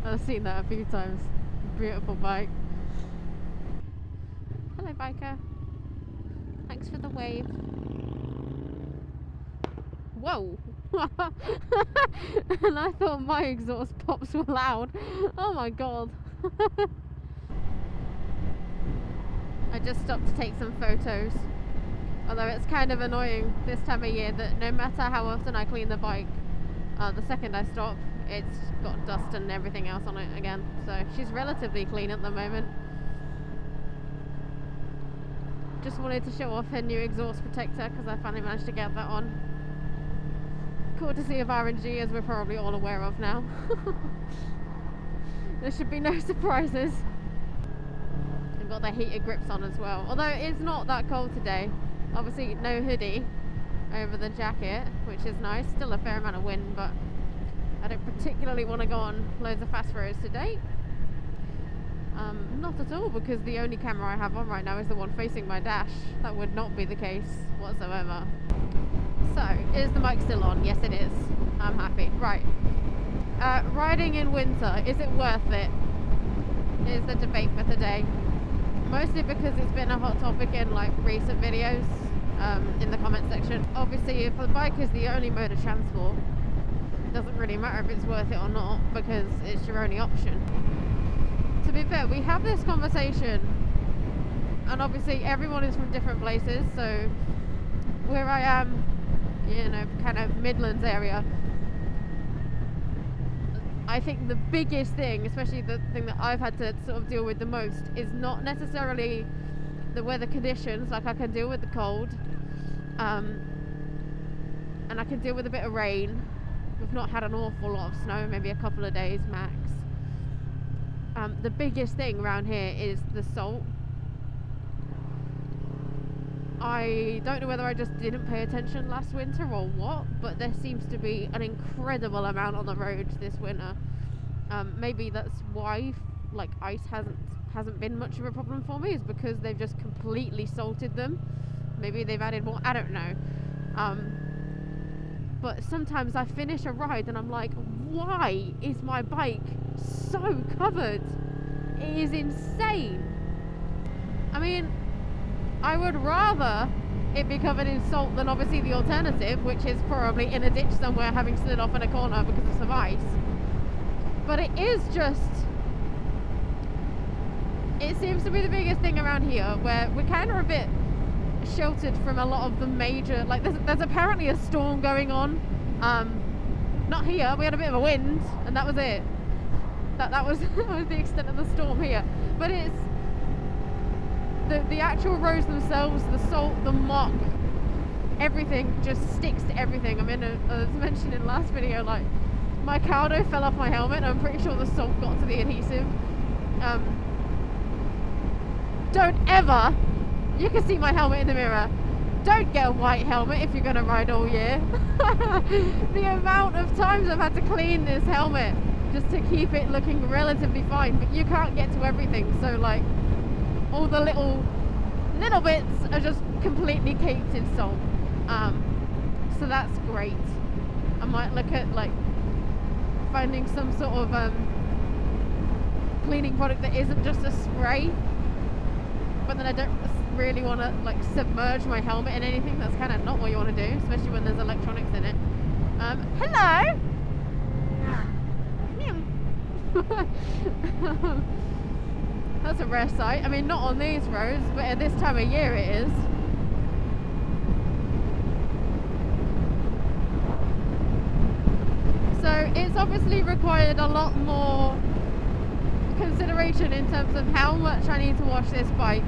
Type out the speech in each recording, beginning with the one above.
I've seen that a few times. Beautiful bike. Hello, biker. Thanks for the wave. Whoa! And I thought my exhaust pops were loud. Oh my god. I just stopped to take some photos. Although it's kind of annoying this time of year that no matter how often I clean the bike, the second I stop, it's got dust and everything else on it again. So she's relatively clean at the moment. Just wanted to show off her new exhaust protector because I finally managed to get that on. Courtesy of R&G, as we're probably all aware of now. There should be no surprises. I've got the heated grips on as well. Although it's not that cold today. Obviously no hoodie over the jacket, which is nice. Still a fair amount of wind, but I don't particularly want to go on loads of fast roads today. Not at all, because the only camera I have on right now is the one facing my dash. That would not be the case whatsoever. So, is the mic still on? Yes, it is. I'm happy. Right. Riding in winter, is it worth it? Is the debate for today. Mostly because it's been a hot topic in like recent videos in the comment section. Obviously, if the bike is the only mode of transport, it doesn't really matter if it's worth it or not, because it's your only option. To be fair, we have this conversation, and obviously everyone is from different places, so where I am, you know, kind of Midlands area, I think the biggest thing, especially the thing that I've had to sort of deal with the most, is not necessarily the weather conditions. Like, I can deal with the cold, and I can deal with a bit of rain. We've not had an awful lot of snow, maybe a couple of days max. The biggest thing around here is the salt. I don't know whether I just didn't pay attention last winter or what, but there seems to be an incredible amount on the roads this winter. Maybe that's why like ice hasn't been much of a problem for me, is because they've just completely salted them. Maybe they've added more, I don't know. But sometimes I finish a ride and I'm like, why is my bike so covered? It is insane. I mean, I would rather it be covered in salt than obviously the alternative, which is probably in a ditch somewhere having slid off in a corner because of some ice. But it is just, it seems to be the biggest thing around here, where we're kind of a bit sheltered from a lot of the major, like there's apparently a storm going on. Not here, we had a bit of a wind and that was it. That was the extent of the storm here. But it's the actual roads themselves, the salt, the muck, everything just sticks to everything. I mean, as mentioned in the last video, like my Cardo fell off my helmet. I'm pretty sure the salt got to the adhesive. Don't ever, you can see my helmet in the mirror, don't get a white helmet if you're going to ride all year. The amount of times I've had to clean this helmet just to keep it looking relatively fine, but you can't get to everything, so like all the little bits are just completely caked in salt. So that's great. I might look at like finding some sort of cleaning product that isn't just a spray, but then I don't really want to like submerge my helmet in anything. That's kind of not what you want to do, especially when there's electronics in it. Hello. That's a rare sight. I mean, not on these roads, but at this time of year it is. So it's obviously required a lot more consideration in terms of how much I need to wash this bike,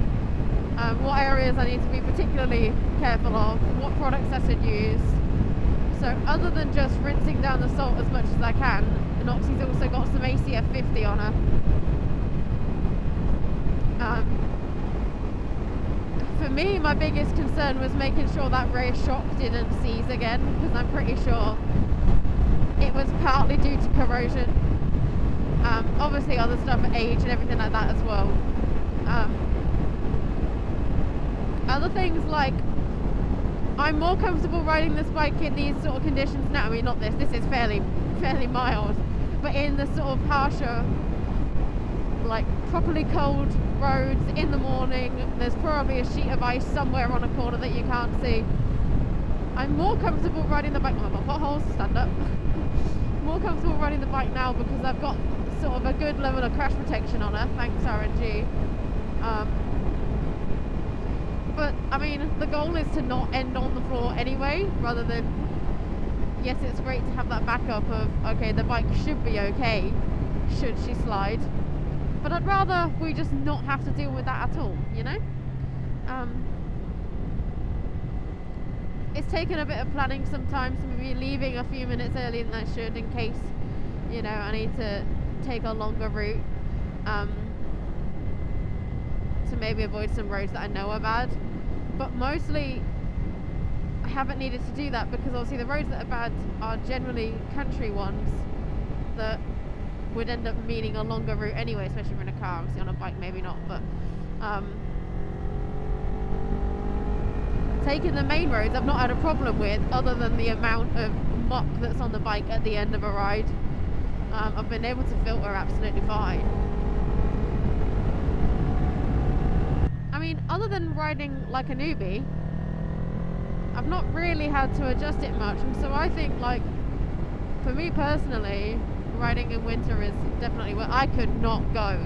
what areas I need to be particularly careful of, what products I should use. So other than just rinsing down the salt as much as I can, Noxie's also got some ACF 50 on her. For me, my biggest concern was making sure that rear shock didn't seize again, because I'm pretty sure it was partly due to corrosion. Obviously other stuff, age and everything like that as well. Other things like I'm more comfortable riding this bike in these sort of conditions now. I mean, not this is fairly mild, but in the sort of harsher, like properly cold roads in the morning, there's probably a sheet of ice somewhere on a corner that you can't see. I'm more comfortable riding the bike. Oh, I've got potholes, stand up. More comfortable riding the bike now because I've got sort of a good level of crash protection on her, thanks RNG. But I mean, the goal is to not end on the floor anyway, rather than, yes, it's great to have that backup of, okay, the bike should be okay should she slide, but I'd rather we just not have to deal with that at all, you know. It's taken a bit of planning sometimes, maybe leaving a few minutes earlier than I should in case, you know, I need to take a longer route, to maybe avoid some roads that I know are bad. But mostly I haven't needed to do that because obviously the roads that are bad are generally country ones that would end up meaning a longer route anyway, especially if we're in a car. Obviously on a bike maybe not, but taking the main roads I've not had a problem with, other than the amount of muck that's on the bike at the end of a ride. I've been able to filter absolutely fine. I mean, other than riding like a newbie, I've not really had to adjust it much, and so I think, like, for me personally, riding in winter is definitely where I could not go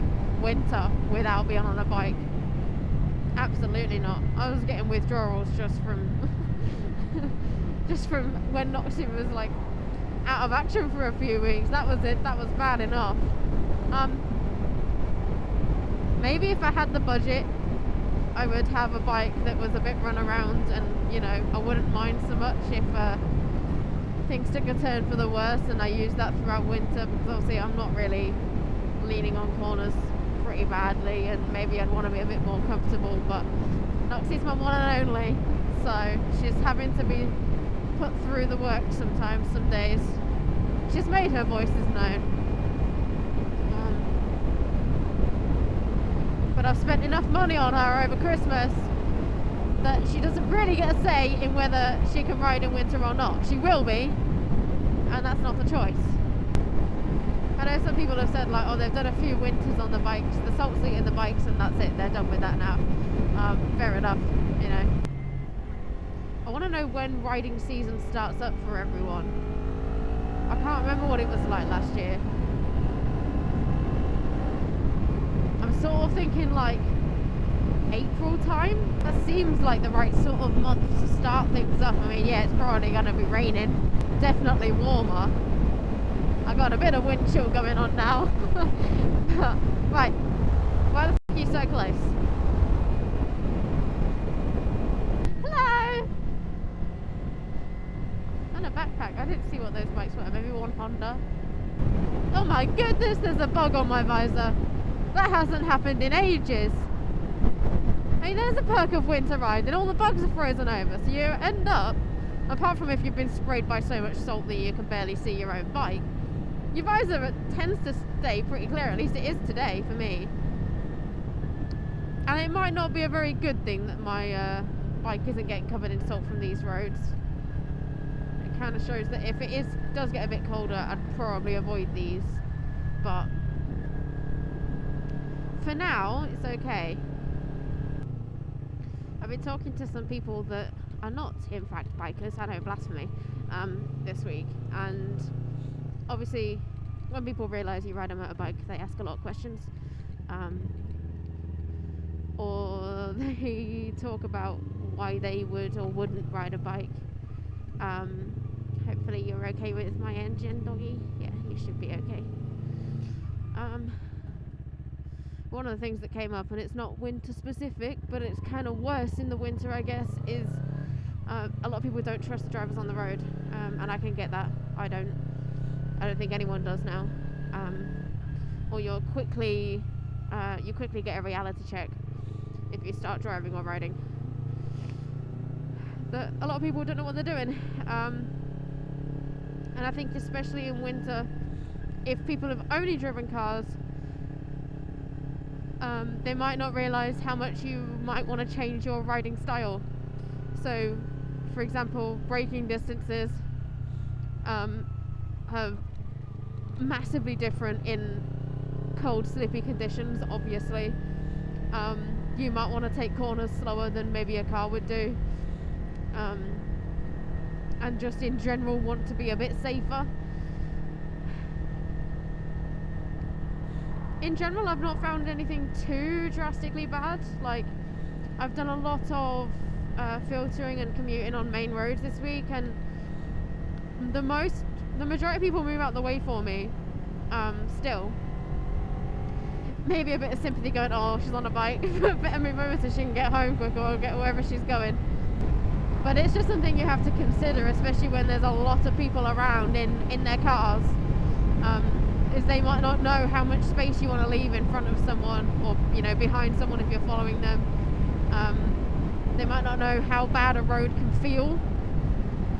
winter without being on a bike. Absolutely not. I was getting withdrawals just from when Noxie was like out of action for a few weeks. That was it. That was bad enough. Maybe if I had the budget, I would have a bike that was a bit run around, and you know, I wouldn't mind so much if things took a turn for the worse and I used that throughout winter, because obviously I'm not really leaning on corners pretty badly, and maybe I'd want to be a bit more comfortable, but Noxie's my one and only, so she's having to be put through the work sometimes, some days. She's made her voices known. But I've spent enough money on her over Christmas that she doesn't really get a say in whether she can ride in winter or not. She will be, and that's not the choice. I know some people have said, like, oh, they've done a few winters on the bikes, the salt seat in the bikes, and that's it, they're done with that now. Fair enough, you know. I want to know when riding season starts up for everyone. I can't remember what it was like last year. I'm sort of thinking like April time. That seems like the right sort of month to start things up. I mean, yeah, it's probably going to be raining, definitely warmer. I got a bit of wind chill going on now. Right, why the f*** are you so close? Hello! And a backpack. I didn't see what those bikes were. Maybe one Honda. Oh my goodness, there's a bug on my visor. That hasn't happened in ages. I mean, there's a perk of winter riding. All the bugs are frozen over, so you end up, apart from if you've been sprayed by so much salt that you can barely see your own bike, your visor tends to stay pretty clear. At least it is today for me. And it might not be a very good thing that my bike isn't getting covered in salt from these roads. It kind of shows that if it does get a bit colder, I'd probably avoid these. But for now, it's okay. I've been talking to some people that are not, in fact, bikers. I know, blasphemy, this week. And obviously, when people realise you ride a motorbike, they ask a lot of questions. Or they talk about why they would or wouldn't ride a bike. Hopefully you're okay with my engine, doggy. Yeah, you should be okay. One of the things that came up, and it's not winter specific, but it's kind of worse in the winter, I guess, is a lot of people don't trust the drivers on the road, and I can get that. I don't think anyone does now. Or you quickly get a reality check if you start driving or riding. That a lot of people don't know what they're doing, and I think especially in winter, if people have only driven cars, they might not realise how much you might want to change your riding style. So for example, braking distances are massively different in cold, slippy conditions, obviously. You might want to take corners slower than maybe a car would do, and just in general want to be a bit safer. In general, I've not found anything too drastically bad. Like, I've done a lot of filtering and commuting on main roads this week, and the majority of people move out the way for me. Still, maybe a bit of sympathy going, oh, she's on a bike, better move over so she can get home quicker or get wherever she's going. But it's just something you have to consider, especially when there's a lot of people around in their cars. Is they might not know how much space you want to leave in front of someone, or behind someone if you're following them. They might not know how bad a road can feel,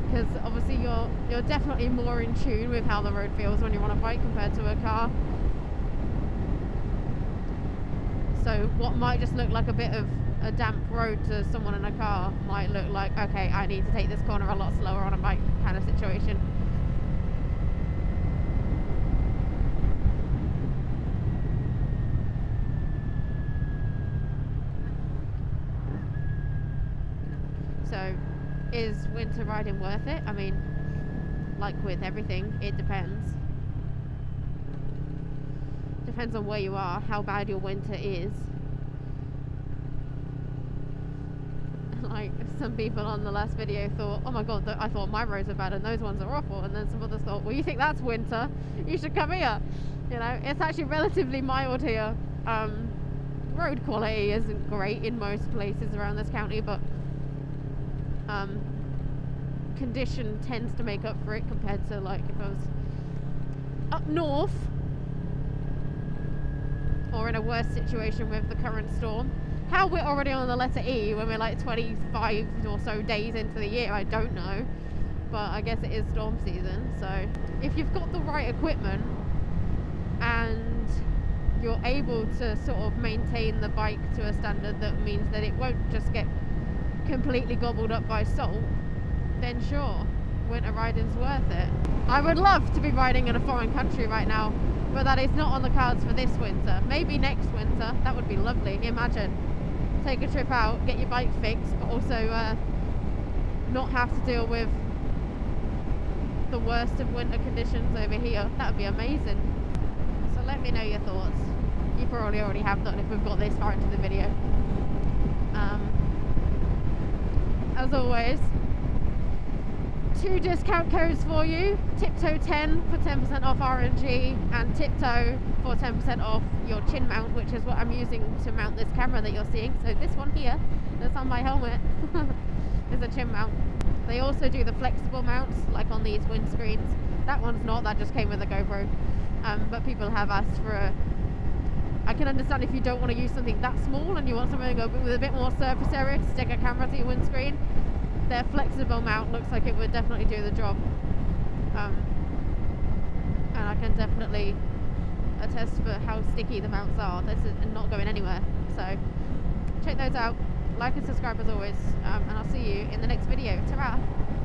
because obviously you're definitely more in tune with how the road feels when you're on a bike compared to a car. So what might just look like a bit of a damp road to someone in a car might look like, okay, I need to take this corner a lot slower on a bike kind of situation. So, is winter riding worth it? I mean, like with everything, it depends. Depends on where you are, how bad your winter is. Like, some people on the last video thought, oh my god, I thought my roads are bad and those ones are awful. And then some others thought, well, you think that's winter? You should come here. It's actually relatively mild here. Road quality isn't great in most places around this county, but condition tends to make up for it compared to, like, if I was up north or in a worse situation with the current storm. How we're already on the letter E when we're like 25 or so days into the year, I don't know, but I guess it is storm season. So if you've got the right equipment and you're able to sort of maintain the bike to a standard that means that it won't just get completely gobbled up by salt, then sure, winter riding's worth it. I would love to be riding in a foreign country right now, but that is not on the cards for this winter. Maybe next winter, that would be lovely. Imagine, take a trip out, get your bike fixed, but also not have to deal with the worst of winter conditions over here. That would be amazing. So let me know your thoughts. You probably already have done if we've got this far into the video. As always, 2 discount codes for you: Tiptoe10 for 10% off RNG, and Tiptoe for 10% off your chin mount, which is what I'm using to mount this camera that you're seeing. So this one here that's on my helmet is a chin mount. They also do the flexible mounts, like on these windscreens. That one's not, that just came with a GoPro. But people have asked for I can understand if you don't want to use something that small and you want something with a bit more surface area to stick a camera to your windscreen. Their flexible mount looks like it would definitely do the job. And I can definitely attest for how sticky the mounts are. This is not going anywhere. So check those out. Like and subscribe as always. And I'll see you in the next video. Ta-ra!